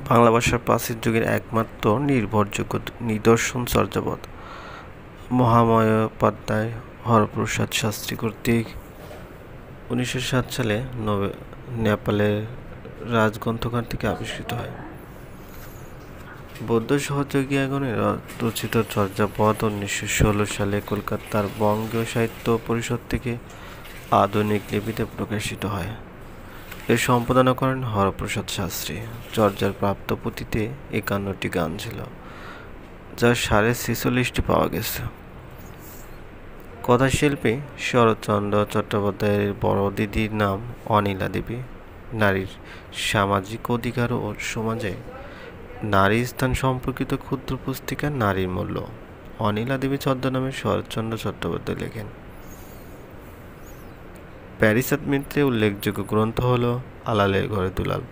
বাংলা ভাষার প্রাচীন যুগের একমাত্র নির্ভরযোগ্য নিদর্শন চর্যাপদ মহামহোপাধ্যায় হরপ্রসাদ শাস্ত্রী কর্তৃক 1907 সালে নেপালের রাজগ্রন্থাগার থেকে আবিষ্কৃত হয়। বৌদ্ধ সহযোগীগণের রচিত চর্যাপদ 1916 সালে কলকাতার বঙ্গীয় সাহিত্য পরিষদ থেকে আধুনিক লিপিতে প্রকাশিত হয়। এর সম্পাদনা করেন হরপ্রসাদ শাস্ত্রী। চর্যার প্রাপ্ত পুঁথিতে 51টি গান ছিল, যার 46.5টি পাওয়া গেছে। কথাশিল্পী শরৎচন্দ্র চট্টোপাধ্যায়ের বড় দিদির নাম অনিলা দেবী। নারীর সামাজিক অধিকার ও সমাজে নারী স্থান সম্পর্কিত ক্ষুদ্র পুস্তিকা নারীর মূল্য অনিলা দেবী ছদ্মনামে শরৎচন্দ্র চট্টোপাধ্যায় লেখেন। প্যারিচাঁদ মিত্রের উল্লেখযোগ্য গ্রন্থ হল আলালের ঘরে দুলাল,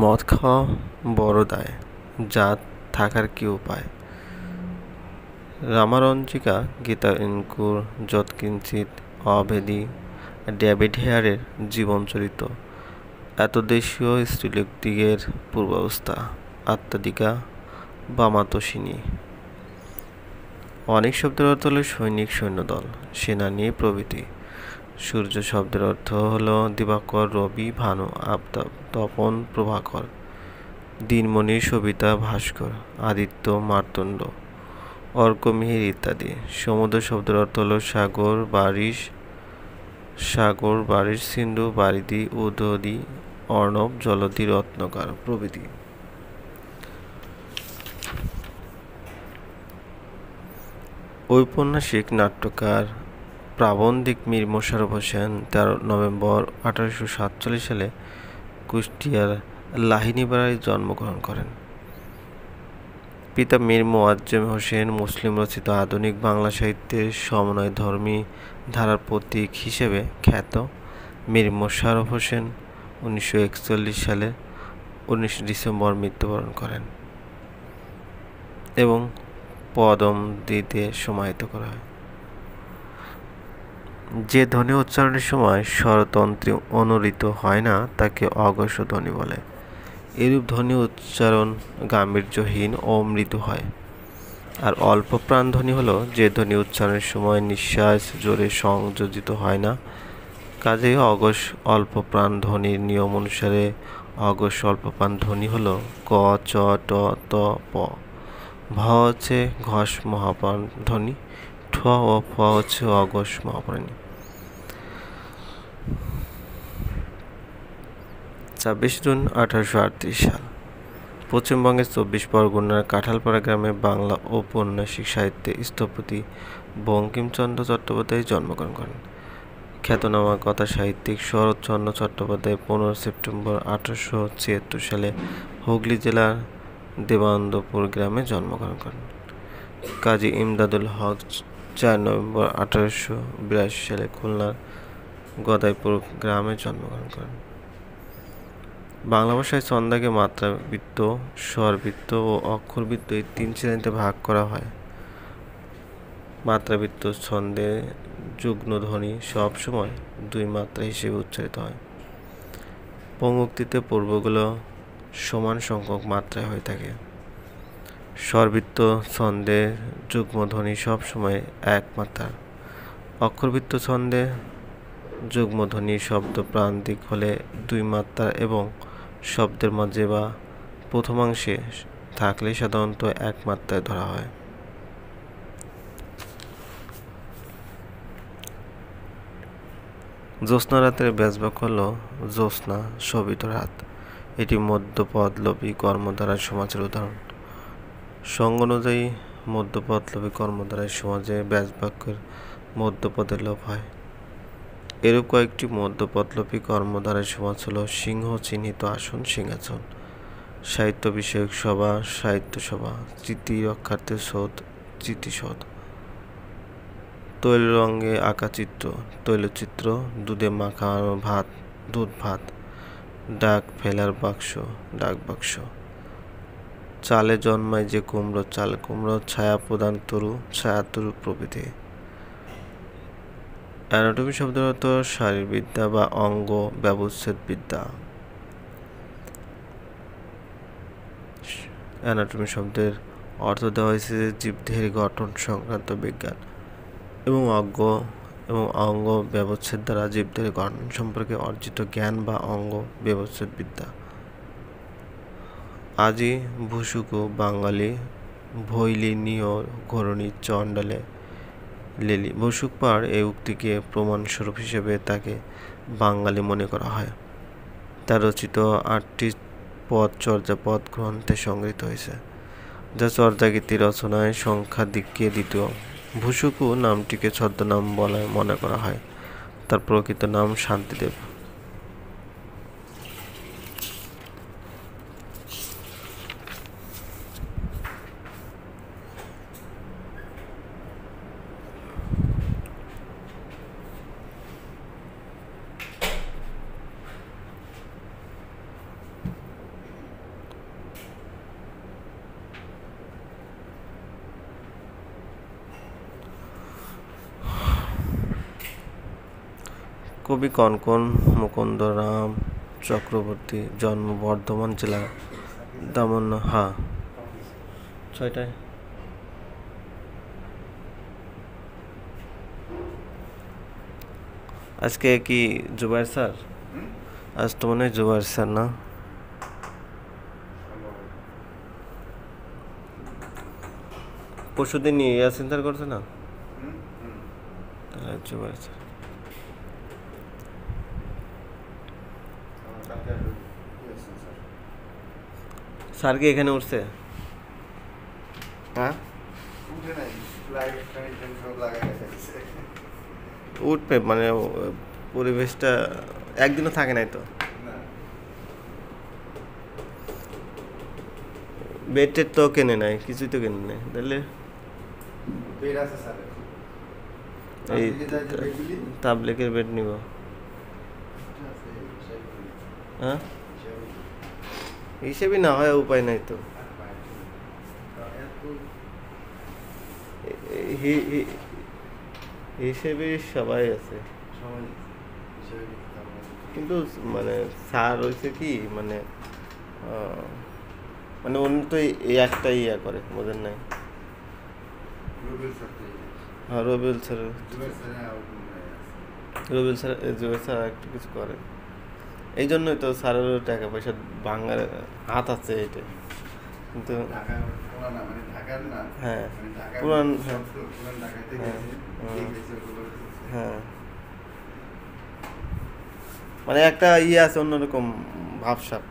মদ খাওয়া বড় দায়, জাত থাকার কি উপায়, রামারঞ্জিকা, গীতা ইনকুর, যৎকিঞ্চিৎ, অভেদী, ডেভিড হেয়ারের জীবনচরিত, এতদেশীয় স্ত্রীলোকদিগের পূর্বাবস্থা, আত্মাদিকা, বামাতোষিণী। অনেক শব্দের অর্থ হল সৈনিক, সৈন্যদল, সেনানী প্রভৃতি। সূর্য শব্দের অর্থ হল দিবাকর, রবি, ভানু, আফতাব, তপন, প্রভাকর, দিনমণি, সবিতা, ভাস্কর, আদিত্য, মার্তণ্ড, অর্ক, মিহির ইত্যাদি। সমুদ্র শব্দের অর্থ হল সাগর, বারিশ, সিন্ধু, বারিধি, উদধি, অর্ণব, জলধি, রত্নকার প্রভৃতি। ঔপন্যাসিক, নাট্যকার, প্রাবন্ধিক মীর মোশাররফ হোসেন 13 নভেম্বর 1847 সালে কুষ্টিয়ার লাহিড়ীপাড়ায় জন্মগ্রহণ করেন। পিতা মীর মোয়াজ্জেম হোসেন মুসলিম রচিত আধুনিক বাংলা সাহিত্যের সমন্বয়ধর্মী ধারার প্রতীক হিসেবে খ্যাত। মীর মোশাররফ হোসেন 1941 সালে 19 ডিসেম্বর মৃত্যুবরণ করেন এবং পদমদিতে সমাহিত করা হয়। যে ধ্বনি উচ্চারণের সময় স্বরতন্ত্রী অনুরিত হয় না তাকে অঘোষ ধ্বনি বলে। এরূপ ধ্বনি উচ্চারণ গাম্ভীর্যহীন ও মৃদু হয়। আর অল্প প্রাণ ধ্বনি হলো যে ধ্বনি উচ্চারণের সময় নিঃশ্বাস জোরে সংযোজিত হয় না। কাজেই অঘোষ অল্প প্রাণ ধ্বনির নিয়ম অনুসারে অঘোষ অল্প প্রাণ ধ্বনি হলো ক, চ, ট, ত, প। ভ হচ্ছে ঘোষ মহাপ্রাণ ধ্বনি, ঠ ও ফ হচ্ছে অঘোষ মহাপ্রাণী। 26 জুন 1838 সাল পশ্চিমবঙ্গের 24 পরগনার কাঁঠালপাড়া গ্রামে বাংলা ঔপন্যাসিক সাহিত্যে স্থপতি বঙ্কিমচন্দ্র চট্টোপাধ্যায় জন্মগ্রহণ করেন। খ্যাতনামা কথা সাহিত্যিক শরৎচন্দ্র চট্টোপাধ্যায় 15 সেপ্টেম্বর 1876 সালে হুগলি জেলার দেবানন্দপুর গ্রামে জন্মগ্রহণ করেন। কাজী ইমদাদুল হক 4 নভেম্বর 1882 সালে খুলনার গদাইপুর গ্রামে জন্মগ্রহণ করেন। বাংলা ভাষায় ছন্দাকে মাত্রাবৃত্ত, স্বরবৃত্ত ও অক্ষরবৃত্ত এই 3 শ্রেণীতে ভাগ করা হয়। মাত্রাবৃত্ত ছন্দে যুগ্ম ধ্বনি সব সময় 2 মাত্রা হিসেবে উচ্চারিত হয়। পঙ্ক্তিতে পূর্বগুলো সমান সংখ্যক মাত্রায় হয়ে থাকে। স্বরবৃত্ত ছন্দে যুগ্ম ধ্বনি সব সময় 1 মাত্রার। অক্ষরবৃত্ত ছন্দে যুগ্ম ধ্বনি শব্দ প্রান্তিক হলে 2 মাত্রার এবং শব্দের মাঝে বা প্রথমাংশে থাকলে সাধারণত 1 মাত্রায় ধরা হয়। জ্যোৎস্না রাতের ব্যাসবাক্য হল জ্যোৎস্না শোভিত রাত। এটি মধ্যপদলোপী কর্মধারার সমাজের উদাহরণ। সংজ্ঞা অনুযায়ী মধ্যপদলোপী কর্মধারায় সমাজে ব্যাসবাক্যের মধ্যপদের লোপ হয়। এরূপ কয়েকটি মধ্যপদলোপী কর্মধারার সমাজ হল সিংহ চিহ্নিত আসন, সিংহাসন, সাহিত্য বিষয়ক সভা, সাহিত্য সভা, স্মৃতি রক্ষার্থে সৌধ, স্মৃতিসৌধ, তৈল রঙে আঁকা চিত্র, তৈলচিত্র, দুধে মাখানো ভাত, দুধ ভাত, ডাক ফেলার বাক্স, ডাক বাক্স, চালে জন্মায় যে কুমড়ো, চাল কুমড়ো, ছায়া প্রদান তরু, ছায়া তরু প্রভৃতি। অ্যানাটমি শব্দের অর্থ শারীরবিদ্যা বা অঙ্গ ব্যবচ্ছেদ বিদ্যা। অ্যানাটমি শব্দের অর্থ দেওয়া হয়েছে জীবদেহের গঠন সংক্রান্ত বিজ্ঞান এবং অঙ্গ ব্যবচ্ছেদ দ্বারা জীবদেহের গঠন সম্পর্কে অর্জিত জ্ঞান বা অঙ্গ ব্যবচ্ছেদ বিদ্যা। আজি ভুসুকু বাঙালি ভৈলি নিয় ঘরণী চণ্ডালে লেলি। ভুসুক পাড় এই উক্তিকে প্রমাণস্বরূপ হিসেবে তাকে বাঙালি মনে করা হয়। তার রচিত 8টি পদ চর্যাপদ গ্রন্থে সংগৃহীত হয়েছে, যা চর্যাগীতি রচনায় সংখ্যাধিক্যে দ্বিতীয়। ভুসুকু নামটিকে ছদ্মনাম বলে মনে করা হয়। তার প্রকৃত নাম শান্তিদেব। কবি কনকন মুকুন্দরাম চক্রবর্তী, জন্ম বর্ধমান জেলার দামনহা। 6টায়। আজকে কি জুবাইর স্যার? আজ তো মনে হয় জুবাইর স্যার না? পরশুদিন ইয়াসিন স্যার করছে না? তাহলে জুবাইর স্যার। স্যার কি এখানে উঠছে? হ্যাঁ, উঠবে মানে পরিবেশটা একদিনও থাকে নাই তো। বেড টেড তো কেনে নাই, কিছুই তো কেনে নাই, তাহলে এই তাবলেকের বেড নিব। হ্যাঁ, হিসেবে না হয় উপায় নাই তো। হিসেবে সবাই আছে, কিন্তু মানে স্যার হয়েছে কি মানে মানে উনি তো এই একটা ইয়া করে, বোঝেন নাই? হ্যাঁ, রবিউল স্যার জুবের স্যার একটু কিছু করে, এই জন্যই তো স্যারেরও টাকা পয়সা ভাঙার হাত আছে এটা। কিন্তু হ্যাঁ, পুরান, হ্যাঁ, মানে একটা ইয়ে আছে, অন্যরকম ভাবসাব।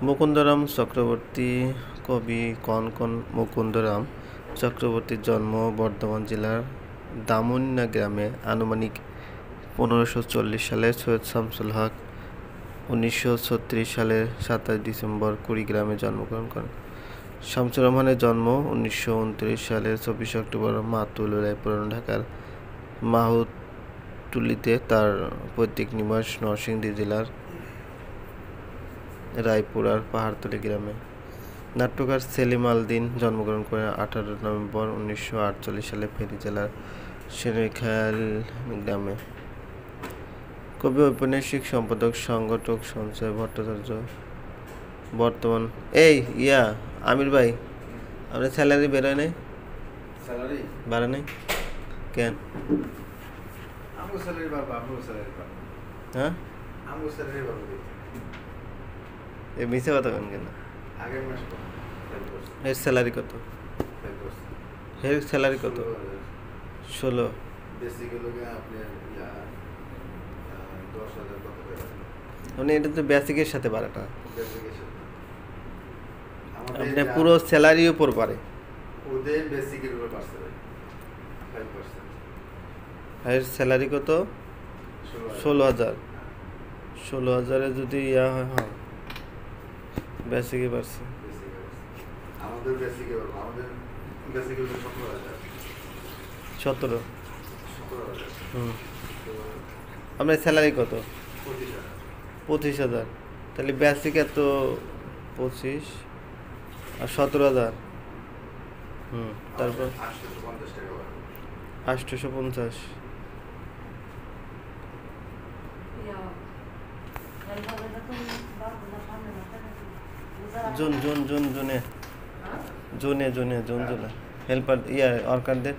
মুকুন্দরাম চক্রবর্তী, কবি কনকন মুকুন্দরাম চক্রবর্তীর জন্ম বর্ধমান জেলার দামুন্না গ্রামে আনুমানিক 1540 সালে। সৈয়দ শামসুল হক 1936 সালের 27 ডিসেম্বর কুড়িগ্রামে জন্মগ্রহণ করেন। শামসুর রহমানের জন্ম 1929 সালের 24 অক্টোবর মাতুলায় পুরান ঢাকার মাহুতটুলিতে। তার পৈতৃক নিবাস নরসিংদী জেলার রায়পুরার পাহাড়তলী গ্রামে। নাট্যকার সেলিম আল দিন জন্মগ্রহণ করেন 18 নভেম্বর 1948 সালে ফেনী জেলার সেনখাইল গ্রামে। কবি, ঔপন্যাসিক, সম্পাদক, সংগঠক সঞ্জয় ভট্টাচার্য বর্তমান। এই আমির ভাই, আপনার স্যালারি বেরোয় নাই? স্যালারি বাড়ে নাই কেন? হ্যাঁ, এই মিশে কথা কেন কেন? এর স্যালারি কত? এর স্যালারি কত? 16। মানে এটা তো বেসিকের সাথে বাড়ে না, আপনি পুরো স্যালারির উপর পারে। এর স্যালারি কত? 16,000। 16,000-এ যদি ইয়া হয়, হ্যাঁ বেসিকে পারছে। আমাদের বেসিকে আমাদের বেসিকে 17। আপনার স্যালারি কত? 25,000। তাহলে বেসিক এত 25 আর 17,000। তারপর 850। জুন জুন জুন জুনে জুনে জুনে জুন জুলাই হেল্পার ওয়ার্কারদের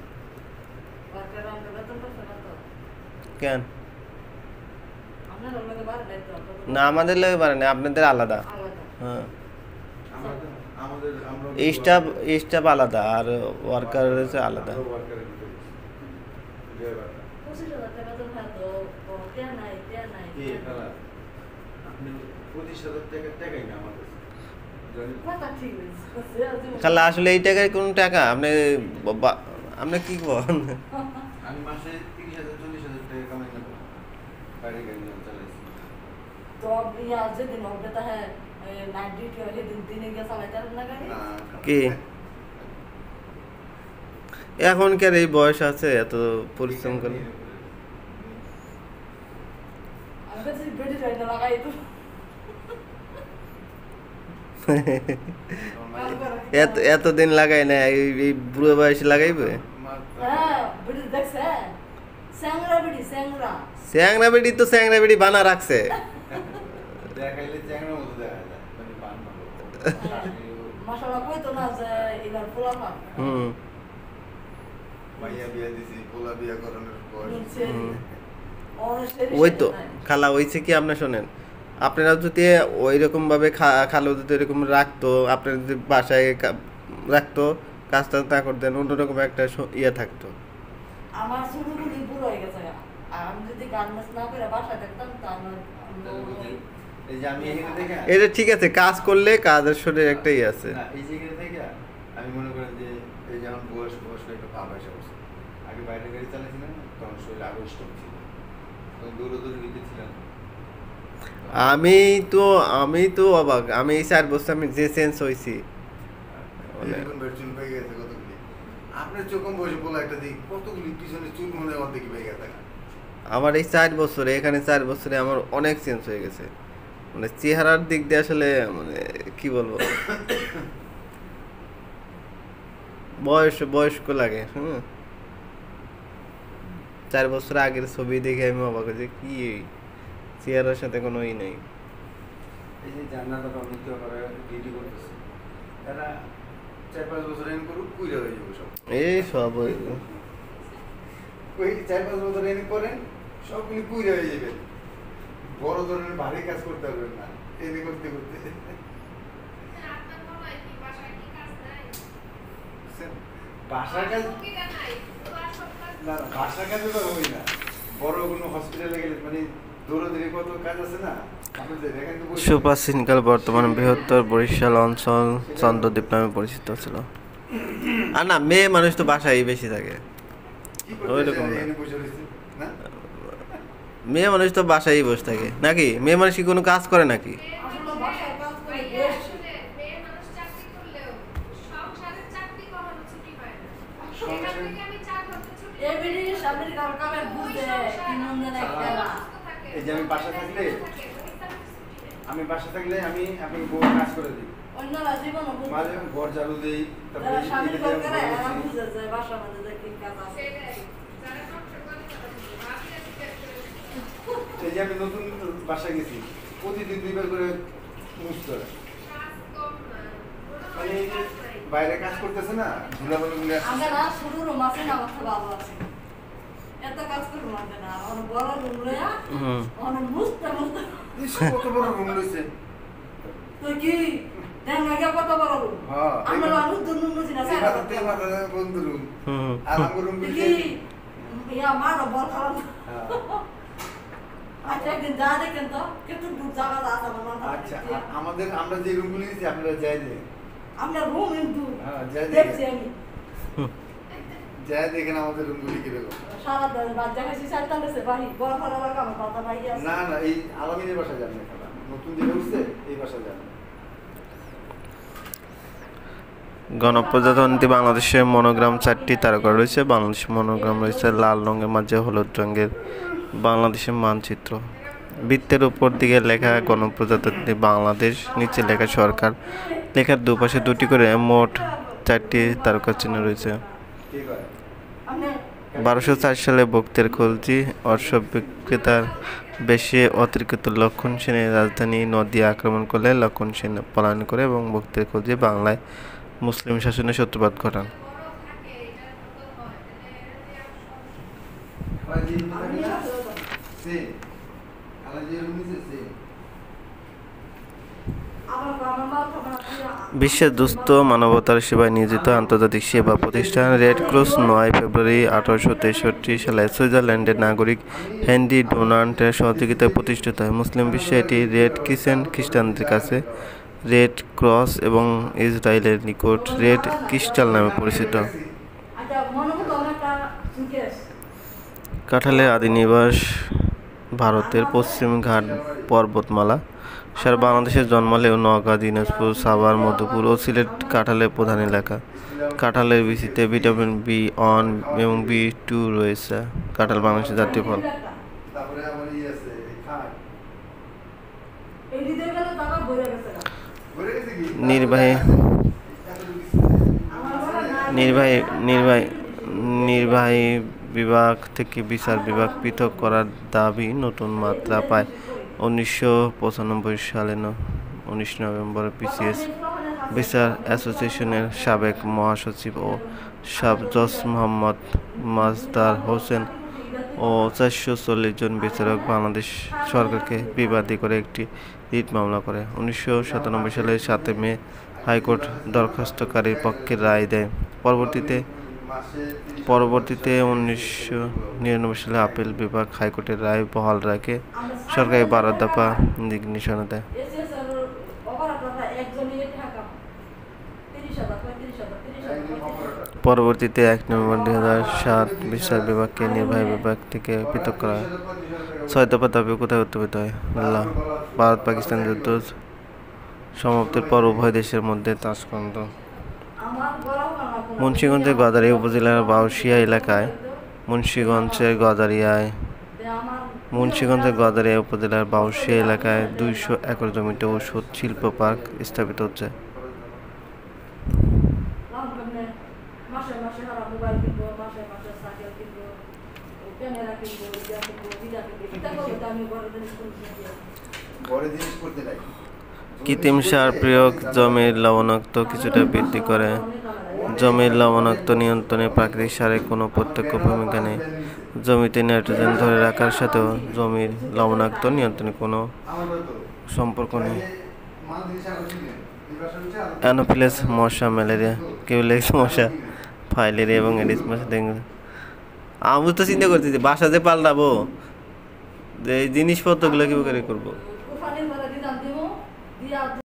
কেন না আমাদের লাগে পারে না, আপনাদের আলাদা। হ্যাঁ স্টাফ আলাদা আর ওয়ার্কার হচ্ছে আলাদা। খালা আসলে এই টাকায় কোন টাকা আপনি আপনি কি করেন? আমি মাসে 30,000 40,000 টাকা কামাই করব, গাড়ি চালাইছি তো ইয়া যেদিন হবে তা হ্যাঁ নাইট ডিউটি হয় দিন দিনে গিয়ে চালাইতে না গাড়ি কি এখনকার এই বয়স আছে এত পরিশ্রম করে? আমি তো বেডি যাই না লাগাই তো এতদিন লাগাই না, এই বুড়ো বয়সে লাগাইবে? স্যাংরা বেডি তো স্যাংরা বেডি বানা রাখছে। ওই তো খালা হয়েছে কি, আপনার শোনেন, আপনারা যদি ওই রকম ভাবে খালো যদি এরকম রাখতো, আপনার যদি বাসায় রাখতো কাজটা না করতেন, অন্যরকম একটা ইয়ে থাকতো। আমার চুলগুলি বুড়ো হয়ে গেছে, আমি যদি গার্মেন্টস না করে বাসায় থাকতাম তা এই যে আমি এখানে থেকে এটা ঠিক আছে, কাজ করলে কাজের শরীরে একটা ইয়ে আছে। না এই যে এখানে থেকে আমি মনে করেন যে এই যখন বয়স একটা ভাব আসে, আগে বাইরে গাড়ি চালাইছিলাম তখন শরীর আরো স্ট্রং ছিল, তখন দৌড়ে দৌড়ে গেছিলাম। আমি তো অবাক, আমি এই 4 বছর আমি যে চেঞ্জ হয়েছি আপনার চোখম বসে বলা একটা দিক কতগুলি পিছনে চুল মনে অর্ধেক পেয়ে গেছে। আমার এই 4 বছরে এখানে 4 বছরে আমার অনেক চেঞ্জ হয়ে গেছে, মানে চেহারার দিক দিয়ে আসলে মানে কি বলবো, বয়স্ক লাগে। 4 বছর আগের ছবি দেখে আমি অবাক হয়েছি, কি চেহারার সাথে কোনো ই নেই। এই যে জান্নাতটা অনিত্য করে ডিউটি করতেছে, তারা 4-5 বছর এনে করুক কুইরা হয়ে যাবে সব। এই সব ওই 4-5 বছর এনে করেন সবগুলি কুইরা হয়ে যাবে, বড় ধরনের ভারী কাজ করতে পারবেন না এনে করতে করতে। বাসার কাজ না, বাসার কাজে তো হই না, বড় কোনো হসপিটালে গেলে মানে দৌড়াদৌড়ি কত কাজ আছে না। সুপার সিনকাল বর্তমানে বৃহত্তর বরিশাল অঞ্চল চন্দ্রদ্বীপ নামে পরিচিত ছিল। আর না, মেয়ে মানুষ তো বাসায় বেশি থাকে, ওইরকম মেয়ে মানুষ তো বাসায় বসে থাকে নাকি? মেয়ে মানুষ কি কোনো কাজ করে নাকি? আমি বাসা থাকলে আমি আপনি বউ কাজ করে দিই, মাঝে ঘর ঝাড়ু দিই, এই যে আমি নতুন বাসা গেছি প্রতিদিন 2 বার করে মুছতে হয়, মানে এই যে বাইরে কাজ করতেছে না ধুলাবালি গুলো আমরা না শুরু মাসে না কথা ভালো আছে এত কাজ করব না, আর বড় রুম লয়া মুছতে কত বড় রুম লইছে তো কি দেন আগে কত বড় রুম। হ্যাঁ আমরা মানুষ দুনু মুছি না স্যার তে মাথা বন্ধু রুম আর আমার রুম কি ইয়া মার বল খারাপ। হ্যাঁ আচ্ছা একদিন যা দেখেন তো কত দূর জায়গা আছে আমার মাথা। আচ্ছা আমাদের আমরা যে রুমগুলি নিয়েছি আপনারা যাই দেন, আমরা রুম কিন্তু হ্যাঁ যাই দেখছি আমি যাই দেখেন আমাদের রুমগুলি কি রকম। সারা দিন বাদ জায়গায় সাইতালেছে বাড়ি বড় বড় লাগা আমার কথা ভাই আছে না না এই আলামিনের বাসা যান না, নতুন যে হইছে এই বাসা যান। গণপ্রজাতন্ত্রী বাংলাদেশের মনোগ্রাম 4টি তারকা রয়েছে। বাংলাদেশের মনোগ্রাম রয়েছে লাল রঙের মাঝে হলুদ রঙের বাংলাদেশের মানচিত্র। বৃত্তের উপর দিকে লেখা গণপ্রজাতন্ত্রী বাংলাদেশ, নিচে লেখা সরকার। লেখার দুপাশে দুটি করে মোট 4টি তারকা চিহ্ন রয়েছে। 1204 সালে বক্তের খলজি অশ্ব বিক্রেতার বেশে অতিরিক্ত লক্ষণ সেনের রাজধানী নদিয়া আক্রমণ করলে লক্ষণ সেন পলায়ন করে এবং বক্তের খলজি বাংলায় মুসলিম শাসনের সূত্রপাত ঘটান। বিশ্বের দুস্থ মানবতার সেবায় নিয়োজিত আন্তর্জাতিক সেবা প্রতিষ্ঠান রেড ক্রস 9 ফেব্রুয়ারি 1863 সালে সুইজারল্যান্ডের নাগরিক হেনরি ডোনাল্টের সহযোগিতায় প্রতিষ্ঠিত হয়। মুসলিম বিশ্বে এটি রেড ক্রিসেন্ট, খ্রিস্টানদের কাছে রেড ক্রস এবং ইসরায়েলের নিকট রেড ক্রিস্টাল নামে পরিচিত। কাঁঠালের আদি নিবাস ভারতের পশ্চিম ঘাট পর্বতমালা। সারা বাংলাদেশে জন্মালেও নওগাঁ, দিনাজপুর, সাভার, মধুপুর ও সিলেট কাঁঠালের প্রধান এলাকা। কাঁঠালের বীচিতে ভিটামিন B1 এবং B2 রয়েছে। কাঁঠাল বাংলাদেশের জাতীয় ফল। নির্বাহী বিভাগ থেকে বিচার বিভাগ পৃথক করার দাবি নতুন মাত্রা পায় 1995 সালে 19 নভেম্বর। BCS বিচার অ্যাসোসিয়েশনের সাবেক মহাসচিব ও জজ মোহাম্মদ মাজদার হোসেন ও 440 জন বিচারক বাংলাদেশ সরকারকে বিবাদী করে একটি রিট মামলা করে। 1997 সালের 7 মে হাইকোর্ট দরখাস্তকারীর পক্ষে রায় দেয়। পরবর্তীতে 1999 সালে আপিল বিভাগ হাইকোর্টের রায় বহাল রাখে সরকারি 12 দফা দিক নির্দেশনা দেয়। পরবর্তীতে 1 নভেম্বর 2007 বিচার বিভাগকে নির্বাহী বিভাগ থেকে পৃথক করা হয়। 6 দফা দাবি কোথায় উত্থাপিত হয়? ভারত-পাকিস্তান যুদ্ধ সমাপ্তির পর উভয় দেশের মধ্যে তাসকন্দ। মুন্সিগঞ্জের গজারিয়া উপজেলার বাউশিয়া এলাকায় মুন্সিগঞ্জের গজারিয়া উপজেলার বাউশিয়া এলাকায় 200 একর জমিতে ওষুধ শিল্প পার্ক স্থাপিত হচ্ছে। কৃত্রিম সার প্রয়োগ জমির লবণাক্ত কিছুটা বৃদ্ধি করে। জমির লবণাক্ত নিয়ন্ত্রণে প্রাকৃতিক সারের কোনো প্রত্যক্ষ ভূমিকা নেই। জমিতে নাইট্রোজেন ধরে রাখার সাথেও জমির লবণাক্ত নিয়ন্ত্রণে কোনো সম্পর্ক নেই। অ্যানোফিলাস মশা, ম্যালেরিয়া, কিউলেক্স মশা, ফাইলেরিয়া এবং এডিস মশা, ডেঙ্গু। আমি তো চিন্তা করতেছি বাসা যে পাল্টাবো, এই জিনিসপত্রগুলো কি করে করবো।